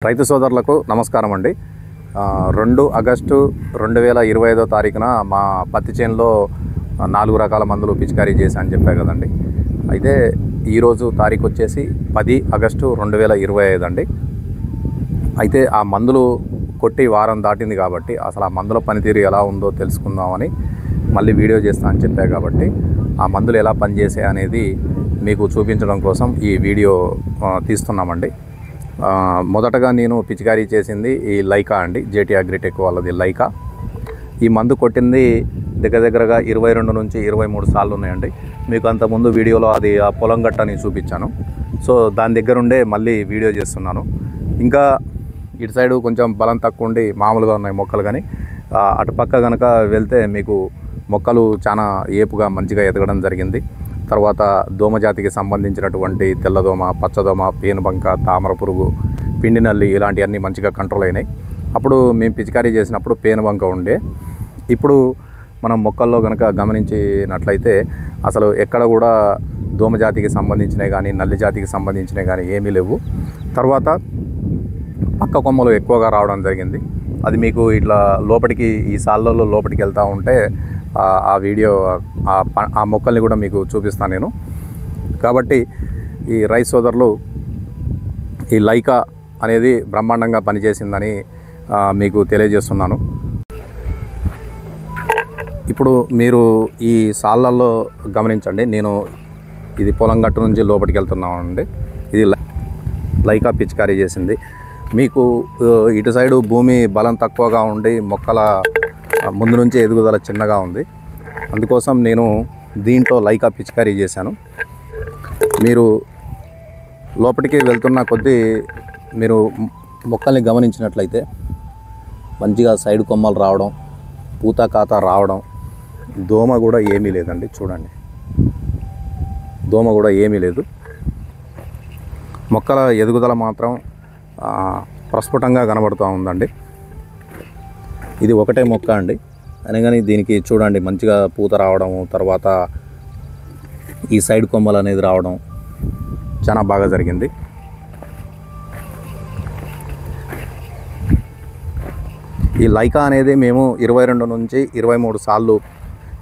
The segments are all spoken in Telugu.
రైతు సోదరులకు నమస్కారం అండి. 2 ఆగస్టు 2025 తారీఖున మా పత్తి చేనులో 4 రకాల మందులు పిచికారీ చేశా అని చెప్పా కదండి. అయితే ఈరోజు తారీఖు వచ్చేసి 10 ఆగస్టు 2025 అండి. అయితే ఆ మందులు కొట్టి వారం దాటింది కాబట్టి అసలు ఆ మందుల పనితీరు ఎలా ఉందో తెలుసుకుందామని మళ్ళీ వీడియో చేస్తా అని చెప్పా కాబట్టి ఆ మందులు ఎలా పనిచేసాయి అనేది మీకు చూపించడం కోసం ఈ వీడియో తీస్తున్నామండి. మొదటగా నేను పిచికారీ చేసింది ఈ లైకా అండి, జేటీ అగ్రిటెక్ వాళ్ళది లైకా. ఈ మందు కొట్టింది దగ్గరగా 22 నుంచి 23 సార్లు ఉన్నాయండి. మీకు అంతకుముందు వీడియోలో అది ఆ పొలం గట్టని చూపించాను. సో దాని దగ్గరుండే మళ్ళీ వీడియో చేస్తున్నాను. ఇంకా ఇటు సైడు కొంచెం బలం తక్కువ ఉండి మామూలుగా ఉన్నాయి మొక్కలు, కానీ అటు పక్క కనుక వెళ్తే మీకు మొక్కలు చాలా ఏపుగా మంచిగా ఎదగడం జరిగింది. తర్వాత దోమ జాతికి సంబంధించినటువంటి తెల్లదోమ, పచ్చదోమ, పేనుబంక, తామర పురుగు, పిండి నల్లి ఇలాంటివన్నీ మంచిగా కంట్రోల్ అయినాయి. అప్పుడు మేము పిచికారీ చేసినప్పుడు పేనుబంక ఉండే. ఇప్పుడు మనం మొక్కల్లో కనుక గమనించినట్లయితే అసలు ఎక్కడ కూడా దోమ జాతికి సంబంధించినవి కానీ నల్లి జాతికి సంబంధించినవి కానీ ఏమీ లేవు. తర్వాత పక్క కొమ్మలు ఎక్కువగా రావడం జరిగింది. అది మీకు ఇట్లా లోపలికి ఈ సాళ్ళల్లో లోపలికి వెళ్తూ ఉంటే ఆ వీడియో ఆ మొక్కల్ని కూడా మీకు చూపిస్తాను నేను. కాబట్టి ఈ రైతు సోదరులు ఈ లైకా అనేది బ్రహ్మాండంగా పనిచేసిందని మీకు తెలియజేస్తున్నాను. ఇప్పుడు మీరు ఈ సాళ్ళల్లో గమనించండి, నేను ఇది పొలం గట్టు నుంచి లోపలికి వెళ్తున్నానండి. ఇది లైకా పిచికారీ చేసింది. మీకు ఇటు సైడు భూమి బలం తక్కువగా ఉండి మొక్కల ముందు నుంచి ఎదుగుదల చిన్నగా ఉంది. అందుకోసం నేను దీంట్లో లైకా పిచికారీ చేశాను. మీరు లోపలికి వెళ్తున్న కొద్దీ మీరు మొక్కల్ని గమనించినట్లయితే మంచిగా సైడ్ కొమ్మలు రావడం, పూత కాత రావడం, దోమ కూడా ఏమీ లేదండి. చూడండి, దోమ కూడా ఏమీ లేదు. మొక్కల ఎదుగుదల మాత్రం ప్రస్ఫుటంగా కనబడుతూ ఉందండి. ఇది ఒకటే మొక్క అండి, అయినా కానీ దీనికి చూడండి మంచిగా పూత రావడం, తర్వాత ఈ సైడ్ కొమ్మలు అనేది రావడం చాలా బాగా జరిగింది. ఈ లైకా అనేది మేము 22 నుంచి 23 సార్లు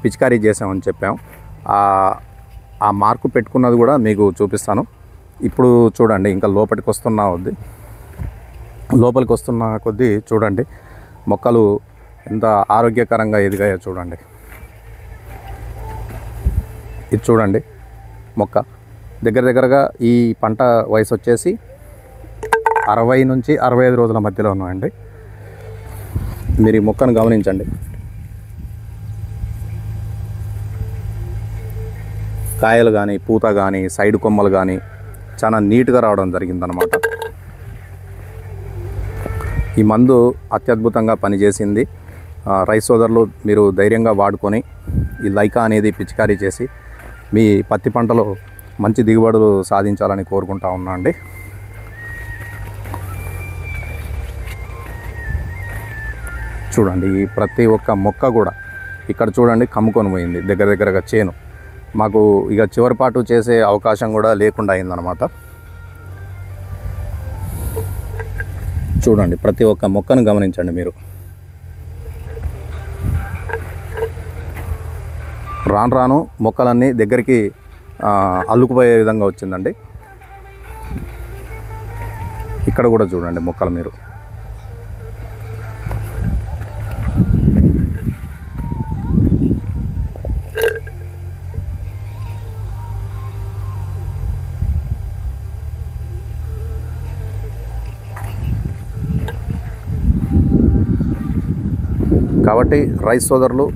పిచికారీ చేసామని చెప్పాం. ఆ మార్కు పెట్టుకున్నది కూడా మీకు చూపిస్తాను. ఇప్పుడు చూడండి, ఇంకా లోపలికి వస్తున్న కొద్దీ చూడండి మొక్కలు ఎంత ఆరోగ్యకరంగా ఎదిగాయో చూడండి. ఇది చూడండి మొక్క దగ్గరగా ఈ పంట వయసు వచ్చేసి 60 నుంచి 65 రోజుల మధ్యలో ఉన్నాయండి. మీరు ఈ మొక్కను గమనించండి. కాయలు కానీ పూత కానీ సైడ్ కొమ్మలు కానీ చాలా నీట్గా రావడం జరిగిందనమాట. ఈ మందు అత్యద్భుతంగా పనిచేసింది. రైతు సోదరులు మీరు ధైర్యంగా వాడుకొని ఈ లైకా అనేది పిచికారీ చేసి మీ పత్తి పంటలో మంచి దిగుబడులు సాధించాలని కోరుకుంటా ఉన్నా అండి. చూడండి, ఈ ప్రతి ఒక్క మొక్క కూడా ఇక్కడ చూడండి కమ్ముకొని పోయింది. దగ్గరగా చేను మాకు ఇక చివరిపాటు చేసే అవకాశం కూడా లేకుండా అయిందనమాట. చూడండి, ప్రతి ఒక్క మొక్కను గమనించండి మీరు. రాను మొక్కలన్నీ దగ్గరికి అల్లుకుపోయే విధంగా వచ్చిందండి. ఇక్కడ కూడా చూడండి మొక్కలు మీరు. కాబట్టి రైతు సోదరులు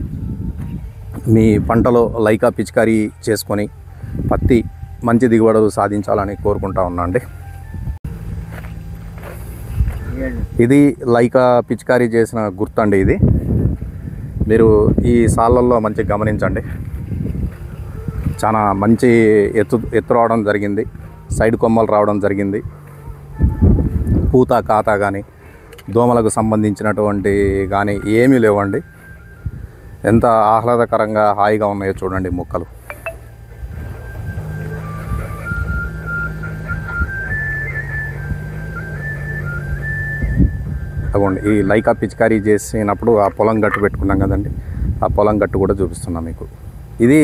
మీ పంటలో లైకా పిచికారీ చేసుకొని పత్తి మంచి దిగుబడులు సాధించాలని కోరుకుంటా ఉన్నా అండి. ఇది లైకా పిచికారీ చేసిన గుర్తండి. ఇది మీరు ఈ సాళ్ళల్లో మంచి గమనించండి. చాలా మంచి ఎత్తు రావడం జరిగింది, సైడ్ కొమ్మలు రావడం జరిగింది. పూత కాత కానీ దోమలకు సంబంధించినటువంటి కానీ ఏమీ లేవండి. ఎంత ఆహ్లాదకరంగా హాయిగా ఉన్నాయో చూడండి మొక్కలు. అగోండి ఈ లైకా పిచికారీ చేసినప్పుడు ఆ పొలం గట్టు పెట్టుకున్నాం కదండి, ఆ పొలం గట్టు కూడా చూపిస్తున్నాం మీకు. ఇది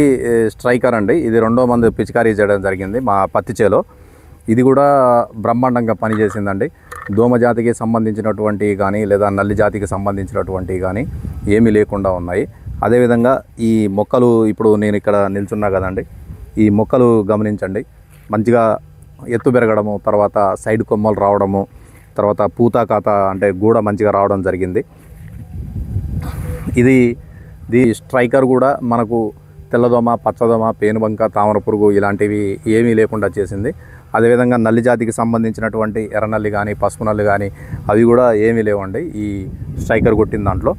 స్ట్రైకర్ అండి. ఇది 2వ మందు పిచికారీ చేయడం జరిగింది మా పత్తి చేలో. ఇది కూడా బ్రహ్మాండంగా పనిచేసిందండి. దోమ జాతికి సంబంధించినటువంటివి కానీ లేదా నల్లి జాతికి సంబంధించినటువంటివి కానీ ఏమీ లేకుండా ఉన్నాయి. అదేవిధంగా ఈ మొక్కలు ఇప్పుడు నేను ఇక్కడ నిల్చున్నా కదండి, ఈ మొక్కలు గమనించండి. మంచిగా ఎత్తు పెరగడము, తర్వాత సైడ్ కొమ్మలు రావడము, తర్వాత పూత కాత అంటే గూడ మంచిగా రావడం జరిగింది. ఇది స్ట్రైకర్ కూడా మనకు తెల్లదోమ, పచ్చదోమ, పేనుబంక, తామర పురుగు ఇలాంటివి ఏమీ లేకుండా చేసింది. అదేవిధంగా నల్లి జాతికి సంబంధించినటువంటి ఎర్రనల్లి కానీ పసుపు నల్లి కానీ అవి కూడా ఏమీ లేవండి ఈ స్ట్రైకర్ కొట్టిన దాంట్లో.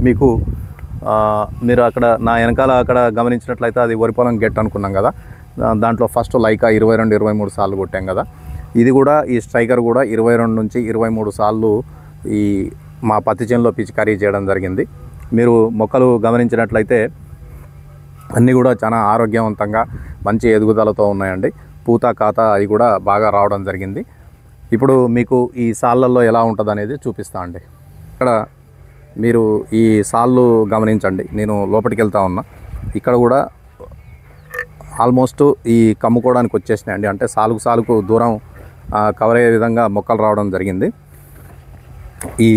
మీకు మీరు అక్కడ నా వెనకాల అక్కడ గమనించినట్లయితే అది వరి పొలం గెట్ అనుకున్నాం కదా, దాంట్లో ఫస్ట్ లైకా 22-23 సార్లు కొట్టాం కదా. ఇది కూడా ఈ స్ట్రైకర్ కూడా 22 నుంచి 23 సార్లు ఈ మా పత్తి చేనులో పిచికారీ చేయడం జరిగింది. మీరు మొక్కలు గమనించినట్లయితే అన్నీ కూడా చాలా ఆరోగ్యవంతంగా మంచి ఎదుగుదలతో ఉన్నాయండి. పూత కాత అది కూడా బాగా రావడం జరిగింది. ఇప్పుడు మీకు ఈ సాళ్ళల్లో ఎలా ఉంటుంది అనేది చూపిస్తా అండి. ఇక్కడ మీరు ఈ సాళ్ళు గమనించండి. నేను లోపలికి వెళ్తా ఉన్నా. ఇక్కడ కూడా ఆల్మోస్ట్ ఈ కమ్ముకోవడానికి వచ్చేసినాయండి. అంటే సాలుకు దూరం కవర్ అయ్యే విధంగా మొక్కలు రావడం జరిగింది. ఈ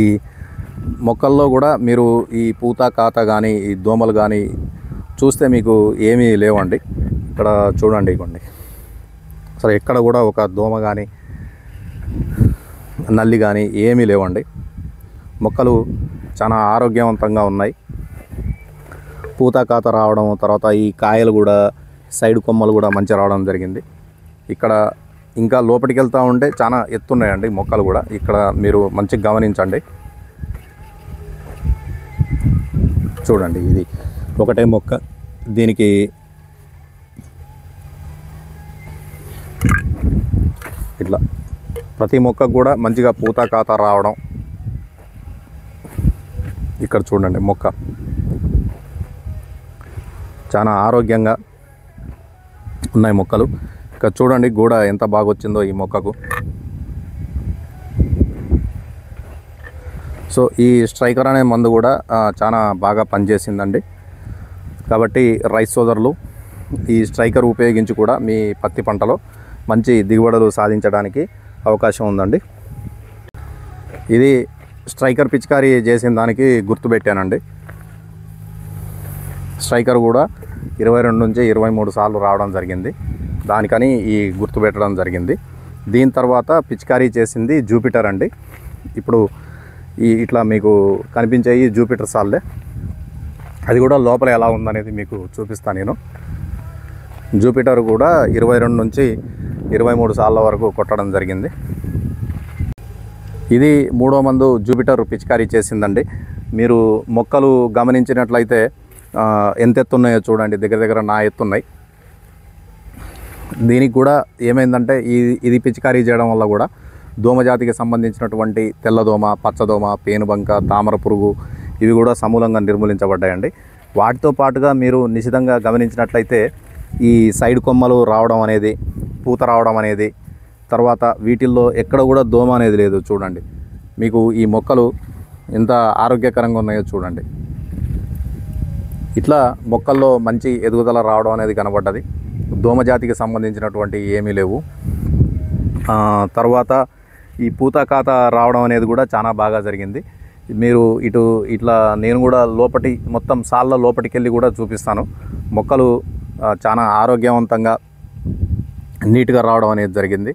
మొక్కల్లో కూడా మీరు ఈ పూత కాత కానీ ఈ దోమలు కానీ చూస్తే మీకు ఏమీ లేవండి. ఇక్కడ చూడండి, ఇవ్వండి అసలు ఎక్కడ కూడా ఒక దోమ కానీ నల్లి కానీ ఏమీ లేవండి. మొక్కలు చాలా ఆరోగ్యవంతంగా ఉన్నాయి. పూత కాత రావడం, తర్వాత ఈ కాయలు కూడా సైడ్ కొమ్మలు కూడా మంచిగా రావడం జరిగింది. ఇక్కడ ఇంకా లోపలికి వెళ్తూ ఉంటే చాలా ఎత్తున్నాయండి మొక్కలు కూడా. ఇక్కడ మీరు మంచిగా గమనించండి. చూడండి, ఇది ఒకటే మొక్క. దీనికి ఇట్లా ప్రతి మొక్కకు కూడా మంచిగా పూత కాత రావడం. ఇక్కడ చూడండి, మొక్క చాలా ఆరోగ్యంగా ఉన్నాయి మొక్కలు. ఇక్కడ చూడండి గూడ ఎంత బాగా వచ్చిందో ఈ మొక్కకు. సో ఈ స్ట్రైకర్ అనే మందు కూడా చాలా బాగా పనిచేసిందండి. కాబట్టి రైతు సోదరులు ఈ స్ట్రైకర్ ఉపయోగించి కూడా మీ పత్తి పంటలో మంచి దిగుబడులు సాధించడానికి అవకాశం ఉందండి. ఇది స్ట్రైకర్ పిచికారీ చేసిన దానికి గుర్తుపెట్టానండి. స్ట్రైకర్ కూడా 22 నుంచి 23 సార్లు రావడం జరిగింది. దానికని ఈ గుర్తు పెట్టడం జరిగింది. దీని తర్వాత పిచికారీ చేసింది జూపిటర్ అండి. ఇప్పుడు ఇట్లా మీకు కనిపించే ఈ జూపిటర్ సాల్లే, అది కూడా లోపల ఎలా ఉందనేది మీకు చూపిస్తాను నేను. జూపిటర్ కూడా 22 నుంచి 23 సార్ల వరకు కొట్టడం జరిగింది. ఇది 3వ మందు జూపిటర్ పిచికారీ చేసిందండి. మీరు మొక్కలు గమనించినట్లయితే ఎంత ఎత్తున్నాయో చూడండి, దగ్గర నా ఎత్తున్నాయి. దీనికి కూడా ఏమైందంటే ఇది పిచికారీ చేయడం వల్ల కూడా దోమజాతికి సంబంధించినటువంటి తెల్లదోమ, పచ్చదోమ, పేనుబంక, తామర పురుగు ఇవి కూడా సమూలంగా నిర్మూలించబడ్డాయండి. వాటితో పాటుగా మీరు నిశితంగా గమనించినట్లయితే ఈ సైడ్ కొమ్మలు రావడం అనేది, పూత రావడం అనేది, తర్వాత వీటిల్లో ఎక్కడ కూడా దోమ అనేది లేదు. చూడండి, మీకు ఈ మొక్కలు ఎంత ఆరోగ్యకరంగా ఉన్నాయో చూడండి. ఇట్లా మొక్కల్లో మంచి ఎదుగుదల రావడం అనేది కనబడ్డది. దోమజాతికి సంబంధించినటువంటి ఏమీ లేవు. తర్వాత ఈ పూత కాత రావడం అనేది కూడా చాలా బాగా జరిగింది. మీరు ఇట్లా నేను కూడా మొత్తం సాళ్ళ లోపలికి వెళ్ళి కూడా చూపిస్తాను. మొక్కలు చాలా ఆరోగ్యవంతంగా నీట్గా రావడం అనేది జరిగింది.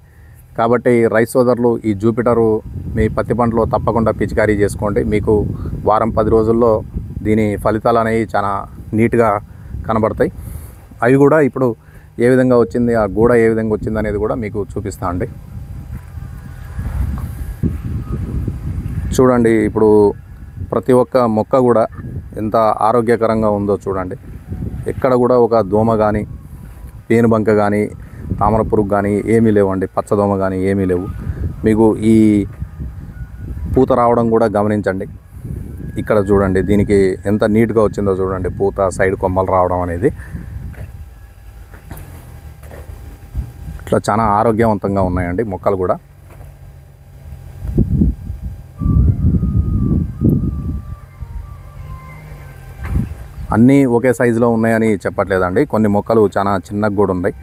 కాబట్టి రైతు సోదరులు ఈ జూపిటరు మీ పత్తి పంటలో తప్పకుండా పిచికారీ చేసుకోండి. మీకు వారం 10 రోజుల్లో దీని ఫలితాలు అనేవి చాలా నీట్గా కనబడతాయి. అవి కూడా ఇప్పుడు ఏ విధంగా వచ్చింది, ఆ గూడ ఏ విధంగా వచ్చింది అనేది కూడా మీకు చూపిస్తా అండి. చూడండి, ఇప్పుడు ప్రతి ఒక్క మొక్క కూడా ఎంత ఆరోగ్యకరంగా ఉందో చూడండి. ఎక్కడ కూడా ఒక దోమ కానీ, పేనుబంక కానీ, తామర పురుగు కానీ ఏమీ లేవండి. పచ్చదోమ కానీ ఏమీ లేవు. మీకు ఈ పూత రావడం కూడా గమనించండి. ఇక్కడ చూడండి, దీనికి ఎంత నీట్గా వచ్చిందో చూడండి. పూత, సైడ్ కొమ్మలు రావడం అనేది ఇట్లా చాలా ఆరోగ్యవంతంగా ఉన్నాయండి మొక్కలు కూడా. అన్నీ ఒకే సైజులో ఉన్నాయని చెప్పట్లేదండి. కొన్ని మొక్కలు చాలా చిన్నగా కూడా ఉన్నాయి.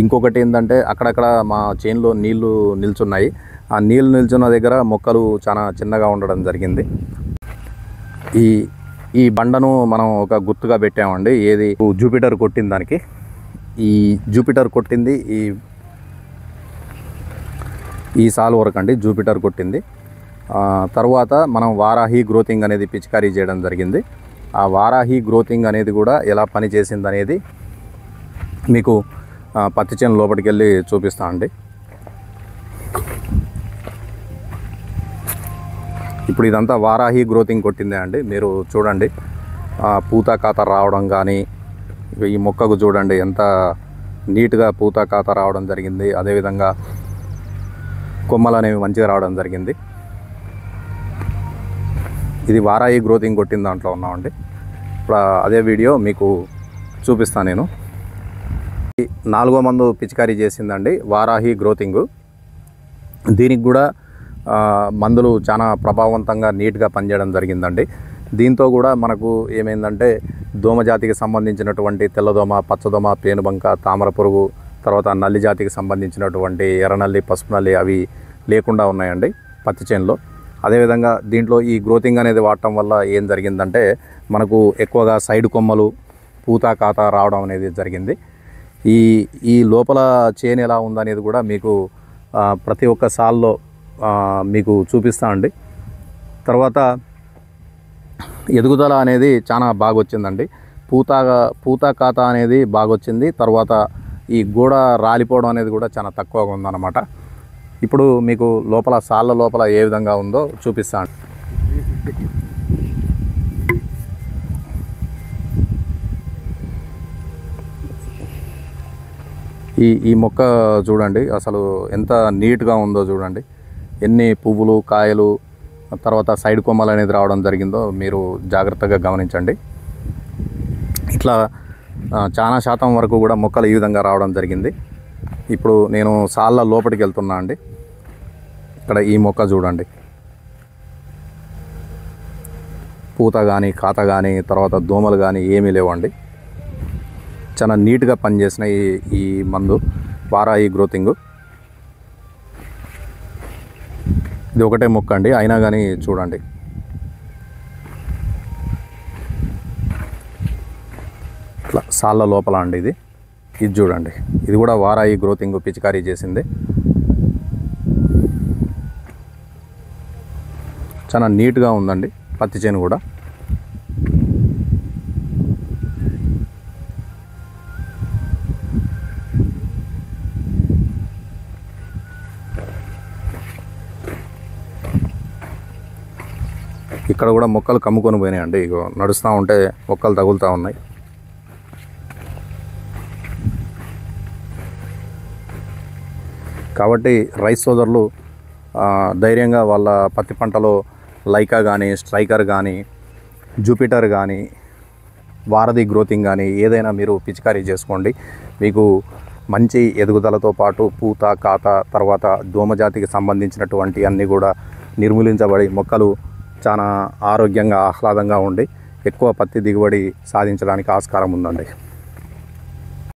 ఇంకొకటి ఏంటంటే అక్కడక్కడ మా చేనులో నీళ్లు నిల్చున్నాయి. ఆ నీళ్లు నిల్చున్న దగ్గర మొక్కలు చాలా చిన్నగా ఉండడం జరిగింది. ఈ బండను మనం ఒక గుర్తుగా పెట్టామండి. ఏది జూపిటర్ కొట్టిన దానికి. ఈ జూపిటర్ కొట్టింది ఈ సాల్ వరకు అండి. జూపిటర్ కొట్టింది. తర్వాత మనం వారాహి గ్రోతింగ్ అనేది పిచికారీ చేయడం జరిగింది. ఆ వారాహి గ్రోతింగ్ అనేది కూడా ఎలా పనిచేసింది అనేది మీకు పత్తి చేను లోపలికి వెళ్ళి చూపిస్తా అండి. ఇప్పుడు ఇదంతా వారాహి గ్రోతింగ్ కొట్టిందే అండి. మీరు చూడండి, పూత కాత రావడం కానీ, ఈ మొక్కకు చూడండి ఎంత నీట్గా పూత కాత రావడం జరిగింది. అదేవిధంగా కొమ్మలు అనేవి మంచిగా రావడం జరిగింది. ఇది వారాహి గ్రోతింగ్ కొట్టిన దాంట్లో ఉన్నామండి. ఇప్పుడు అదే వీడియో మీకు చూపిస్తాను నేను. 4వ మందు పిచికారీ చేసిందండి వారాహి గ్రోతింగు. దీనికి కూడా మందులు చాలా ప్రభావవంతంగా నీట్గా పనిచేయడం జరిగిందండి. దీంతో కూడా మనకు ఏమైందంటే దోమ జాతికి సంబంధించినటువంటి తెల్లదోమ, పచ్చదోమ, పేనుబంక, తామర పురుగు, తర్వాత నల్లి జాతికి సంబంధించినటువంటి ఎర్రనల్లి, పసుపు నల్లి అవి లేకుండా ఉన్నాయండి పత్తి చేనులో. అదేవిధంగా దీంట్లో ఈ గ్రోతింగ్ అనేది వాడటం వల్ల ఏం జరిగిందంటే మనకు ఎక్కువగా సైడ్ కొమ్మలు, పూత కాత రావడం అనేది జరిగింది. ఈ లోపల చేను ఎలా ఉందనేది కూడా మీకు ప్రతి ఒక్క సాల్లో మీకు చూపిస్తా అండి. తర్వాత ఎదుగుదల అనేది చాలా బాగా వచ్చిందండి. పూత కాత అనేది బాగా వచ్చింది. తర్వాత ఈ గోడ రాలిపోవడం అనేది కూడా చాలా తక్కువగా ఉందన్నమాట. ఇప్పుడు మీకు లోపల సాళ్ళ లోపల ఏ విధంగా ఉందో చూపిస్తాను. ఈ మొక్క చూడండి అసలు ఎంత నీట్గా ఉందో చూడండి. ఎన్ని పువ్వులు, కాయలు, తర్వాత సైడ్ కొమ్మలు అనేది రావడం జరిగిందో మీరు జాగ్రత్తగా గమనించండి. ఇట్లా చాలా శాతం వరకు కూడా మొక్కలు ఈ విధంగా రావడం జరిగింది. ఇప్పుడు నేను సాళ్ళ లోపలికి వెళ్తున్నా అండి. ఇక్కడ ఈ మొక్క చూడండి, పూత కానీ, కాత కానీ, తర్వాత దోమలు కానీ ఏమీ లేవండి. చాలా నీట్గా పనిచేసిన ఈ మందు వారాహి గ్రోతింగ్. ఇది ఒకటే మొక్క అండి, అయినా కానీ చూడండి ఇట్లా సాళ్ళ లోపల అండి. ఇది చూడండి, ఇది కూడా వారాహి గ్రోతింగ్ పిచికారీ చేసింది. చాలా నీట్గా ఉందండి పత్తి చేను కూడా. ఇక్కడ కూడా మొక్కలు కమ్ముకొని పోయినాయండి. ఇగో నడుస్తూ ఉంటే మొక్కలు తగులుతూ ఉన్నాయి. కాబట్టి రైతు సోదరులు ధైర్యంగా వాళ్ళ పత్తి పంటలో లైకా కానీ, స్ట్రైకర్ కానీ, జూపిటర్ కానీ, వారధి గ్రోతింగ్ కానీ ఏదైనా మీరు పిచికారీ చేసుకోండి. మీకు మంచి ఎదుగుదలతో పాటు పూత కాత, తర్వాత దోమజాతికి సంబంధించినటువంటి అన్నీ కూడా నిర్మూలించబడి మొక్కలు చాలా ఆరోగ్యంగా, ఆహ్లాదంగా ఉండి ఎక్కువ పత్తి దిగుబడి సాధించడానికి ఆస్కారం ఉందండి.